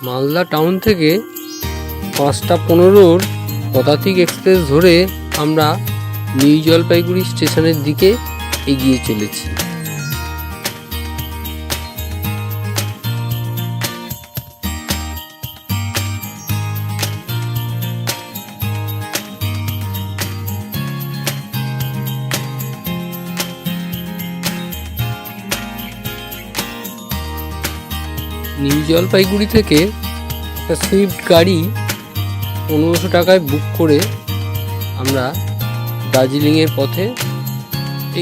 Malda town থেকে 5:15 পদাতিক express ধরে আমরা নিউ জলপাইগুড়ি স্টেশনের দিকে এগিয়ে চলেছি। নিউ জলপাইগুড়ি থেকে একটা সুইফট গাড়ি 1500 টাকায় বুক করে আমরা দার্জিলিংয়ের পথে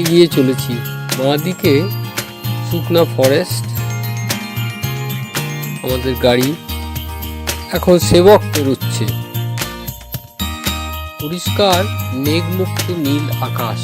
এগিয়ে চলেছি। বাঁদিকে শুকনা ফরেস্ট, আমাদের গাড়ি এখন সেবক পেরোচ্ছে। পরিষ্কার মেঘমুক্ত নীল আকাশ।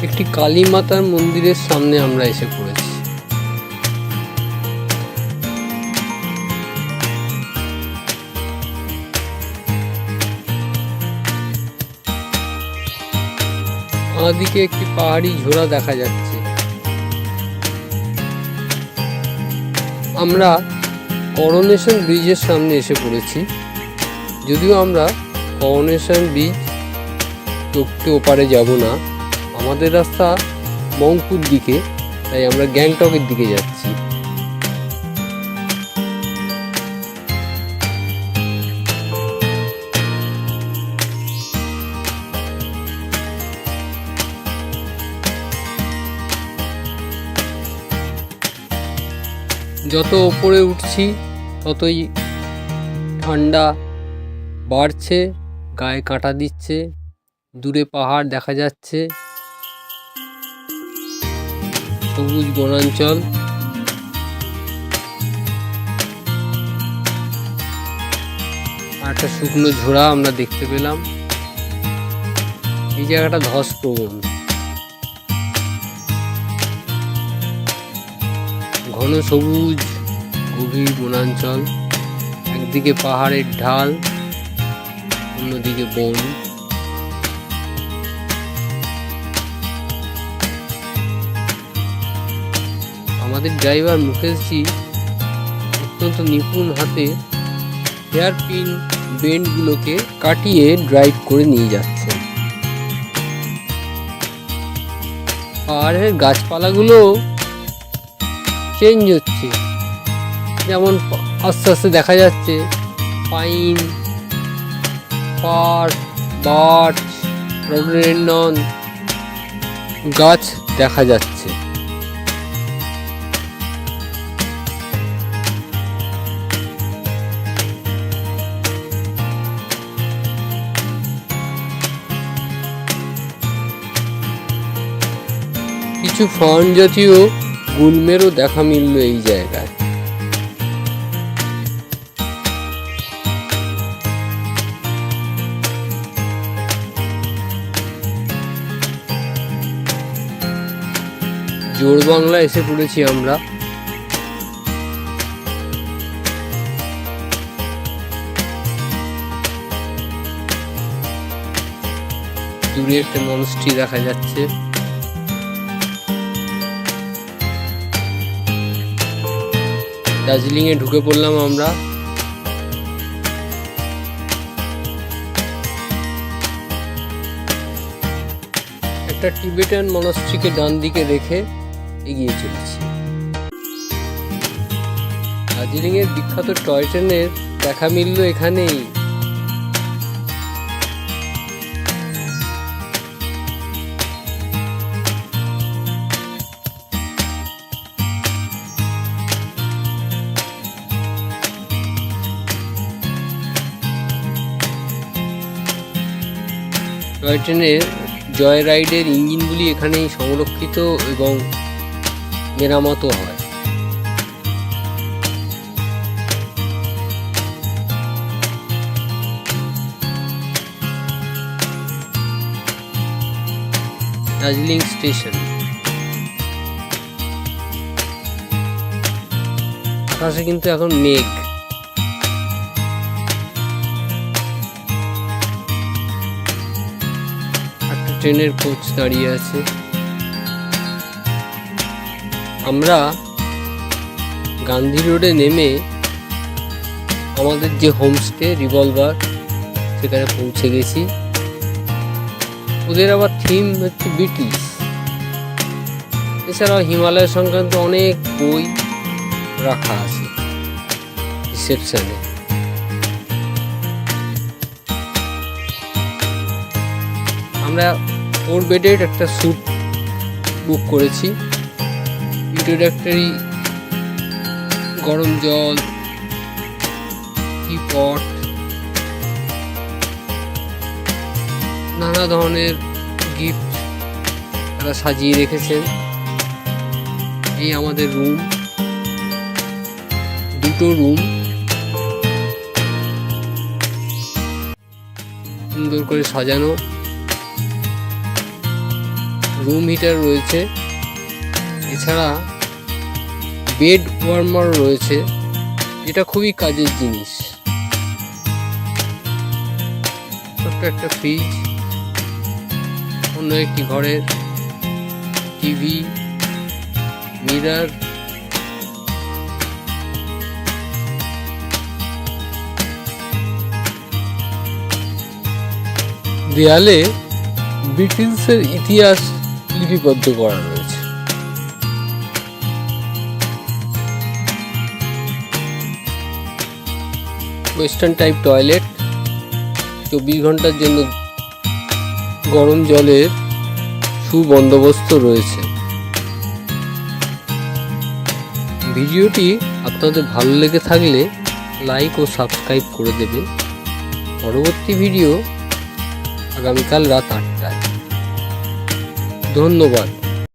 একটি কালী মাতার মন্দিরের সামনে আমরা এসে পড়েছি। আমাদিকে একটি পাহাড়ি ঝোড়া দেখা যাচ্ছে। আমরা করোনেশন ব্রিজের সামনে এসে পড়েছি। যদিও আমরা করোনেশন ব্রিজ টপকে ওপারে যাব না, আমাদের রাস্তা মংপুর দিকে, তাই আমরা গ্যাংটকের দিকে যাচ্ছি। যত ওপরে উঠছি ততই ঠান্ডা বাড়ছে, গায়ে কাঁটা দিচ্ছে। দূরে পাহাড় দেখা যাচ্ছে, সবুজ বনাঞ্চল। আর একটা শুকনো ঝোড়া আমরা দেখতে পেলাম। এই জায়গাটা ধসপ্রবণ, ঘন সবুজ গভীর বনাঞ্চল। একদিকে পাহাড়ের ঢাল, অন্যদিকে বন। আমাদের ড্রাইভার মুকেশজি অত্যন্ত নিপুণ হাতে হেয়ারপিন বেন্ডগুলোকে কাটিয়ে ড্রাইভ করে নিয়ে যাচ্ছেন। পাহাড়ের গাছপালাগুলো চেঞ্জ হচ্ছে, যেমন আস্তে আস্তে দেখা যাচ্ছে পাইন, পার, বার্চ, রডোডেনড্রন গাছ দেখা যাচ্ছে। কিছু ফার্ন জাতীয় গুল্মেরও দেখা মিলল এই জায়গায়। জোড়বাংলা এসে পড়েছি আমরা। দূরে একটা মনস্ট্রি দেখা যাচ্ছে। দার্জিলিং এ ঢুকে পড়লাম আমরা। একটা টিবেটান মনাস্ট্রিকে ডান দিকে রেখে এগিয়ে চলেছি। দার্জিলিং এর বিখ্যাত টয় ট্রেনের দেখা মিলল এখানেই। টয় ট্রেনের জয় রাইডের ইঞ্জিনগুলি এখানেই সংরক্ষিত এবং মেরামতো হয়। দার্জিলিং স্টেশন। আকাশে কিন্তু এখন মেঘ। একটা ট্রেনের কোচ দাঁড়িয়ে আছে। আমরা গান্ধী রোডে নেমে আমাদের যে হোমস্টে রিভলভার সেখানে পৌঁছে গেছি। ওদের আবার থিম হচ্ছে ব্রিটিশ। এছাড়াও হিমালয় সংক্রান্ত অনেক বই রাখা আছে রিসেপশনে। আমরা 4 বেডের একটা স্যুট বুক করেছি। ইন্ট্রোডাক্টরি, গরম জল, টিপট, নানা ধরনের গিফট তারা সাজিয়ে রেখেছেন। এই আমাদের রুম, 2টো রুম সুন্দর করে সাজানো। রুম হিটার রয়েছে, এছাড়া বেড ওয়ার্মার রয়েছে, এটা খুবই কাজের জিনিস। ছোট্ট একটা ফ্রিজ, অন্য একটি ঘরের টিভি, মিরর, দেয়ালে ব্রিটিশের ইতিহাস লিপিবদ্ধ করা রয়েছে। ওয়েস্টার্ন টাইপ টয়লেট, 24 ঘন্টার জন্য গরম জলের সুবন্দোবস্ত রয়েছে। ভিডিওটি আপনাদের ভালো লেগে থাকলে লাইক ও সাবস্ক্রাইব করে দেবেন। পরবর্তী ভিডিও আগামীকাল রাত 8টায়। ধন্যবাদ।